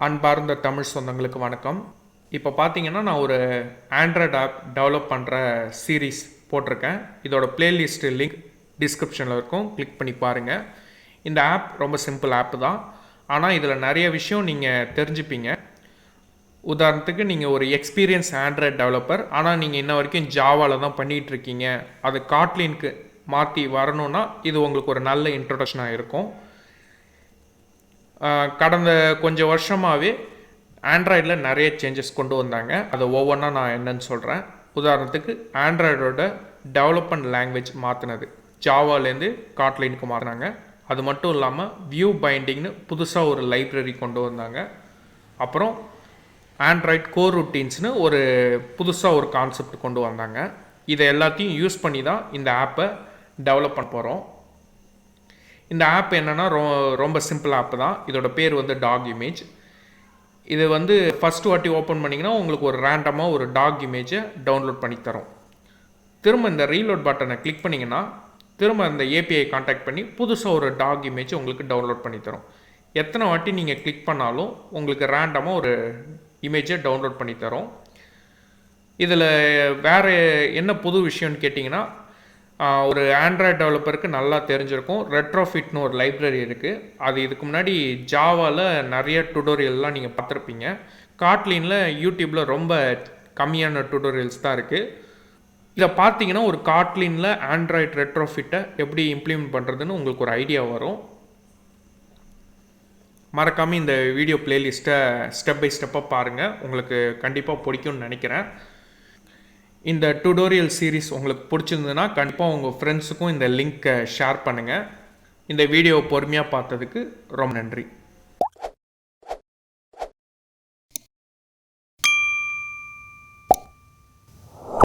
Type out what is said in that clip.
அன்பார்ந்த தமிழ் சொந்தங்களுக்கு வணக்கம். இப்போ பார்த்தீங்கன்னா நான் ஒரு ஆண்ட்ராய்டு ஆப் டெவலப் பண்ணுற சீரீஸ் போட்டிருக்கேன். இதோட பிளேலிஸ்ட் லிங்க் டிஸ்கிரிப்ஷனில் இருக்கும், கிளிக் பண்ணி பாருங்கள். இந்த ஆப் ரொம்ப சிம்பிள் ஆப் தான், ஆனால் இதில் நிறைய விஷயம் நீங்கள் தெரிஞ்சுப்பீங்க. உதாரணத்துக்கு நீங்கள் ஒரு எக்ஸ்பீரியன்ஸ் ஆண்ட்ராய்டு டெவலப்பர், ஆனால் நீங்கள் இன்ன வரைக்கும் ஜாவாவில் தான் பண்ணிகிட்ருக்கீங்க, அது காட்லினுக்கு மாற்றி வரணுன்னா இது உங்களுக்கு ஒரு நல்ல இன்ட்ரொடக்ஷனாக இருக்கும். கடந்த கொஞ்சம் வருஷமாகவே ஆண்ட்ராய்டில் நிறைய சேஞ்சஸ் கொண்டு வந்தாங்க. அதை ஒவ்வொன்றா நான் என்னன்னு சொல்கிறேன். உதாரணத்துக்கு ஆண்ட்ராய்டோட டெவலப்மெண்ட் லாங்குவேஜ் மாற்றினது, ஜாவாலேருந்து காட்லினுக்கு மாற்றினாங்க. அது மட்டும் இல்லாமல் வியூ பைண்டிங்னு புதுசாக ஒரு லைப்ரரி கொண்டு வந்தாங்க. அப்புறம் ஆண்ட்ராய்ட் கோரூட்டீன்ஸ்னு ஒரு புதுசாக ஒரு கான்செப்ட் கொண்டு வந்தாங்க. இதை எல்லாத்தையும் யூஸ் பண்ணி தான் இந்த ஆப்பை டெவலப் பண்ண போகிறோம். இந்த ஆப் என்னென்னா ரொம்ப சிம்பிள் ஆப் தான். இதோட பேர் வந்து DogImg. இது வந்து ஃபஸ்ட்டு வாட்டி ஓப்பன் பண்ணிங்கன்னா உங்களுக்கு ஒரு ரேண்டமாக ஒரு டாக் இமேஜை டவுன்லோட் பண்ணி தரும். திரும்ப இந்த ரீலோட் பட்டனை கிளிக் பண்ணிங்கன்னா திரும்ப அந்த ஏபிஐ கான்டாக்ட் பண்ணி புதுசாக ஒரு டாக் இமேஜை உங்களுக்கு டவுன்லோட் பண்ணி தரும். எத்தனை வாட்டி நீங்கள் கிளிக் பண்ணாலும் உங்களுக்கு ரேண்டமாக ஒரு இமேஜை டவுன்லோட் பண்ணி தரும். இதில் வேறு என்ன புது விஷயம்னு கேட்டிங்கன்னா, ஒரு ஆண்ட்ராய்டு டெவலப்பருக்கு நல்லா தெரிஞ்சிருக்கும், ரெட்ரோஃபிட்னு ஒரு லைப்ரரி இருக்குது. அது இதுக்கு முன்னாடி ஜாவாவில் நிறைய டுடோரியல்லாம் நீங்கள் பார்த்துருப்பீங்க. காட்லினில் யூடியூப்பில் ரொம்ப கம்மியான டுடோரியல்ஸ் தான் இருக்குது. இதை பார்த்தீங்கன்னா ஒரு காட்லினில் ஆண்ட்ராய்டு ரெட்ரோஃபிட்டை எப்படி இம்ப்ளிமெண்ட் பண்ணுறதுன்னு உங்களுக்கு ஒரு ஐடியா வரும். மறக்காமல் இந்த வீடியோ பிளேலிஸ்ட்டை ஸ்டெப் பை ஸ்டெப்பாக பாருங்கள், உங்களுக்கு கண்டிப்பாக பிடிக்கும்னு நினைக்கிறேன். இந்த டுடோரியல் சீரீஸ் உங்களுக்கு பிடிச்சிருந்ததுன்னா கண்டிப்பாக உங்கள் ஃப்ரெண்ட்ஸுக்கும் இந்த லிங்க்கை ஷேர் பண்ணுங்கள். இந்த வீடியோவை பொறுமையாக பார்த்ததுக்கு ரொம்ப நன்றி.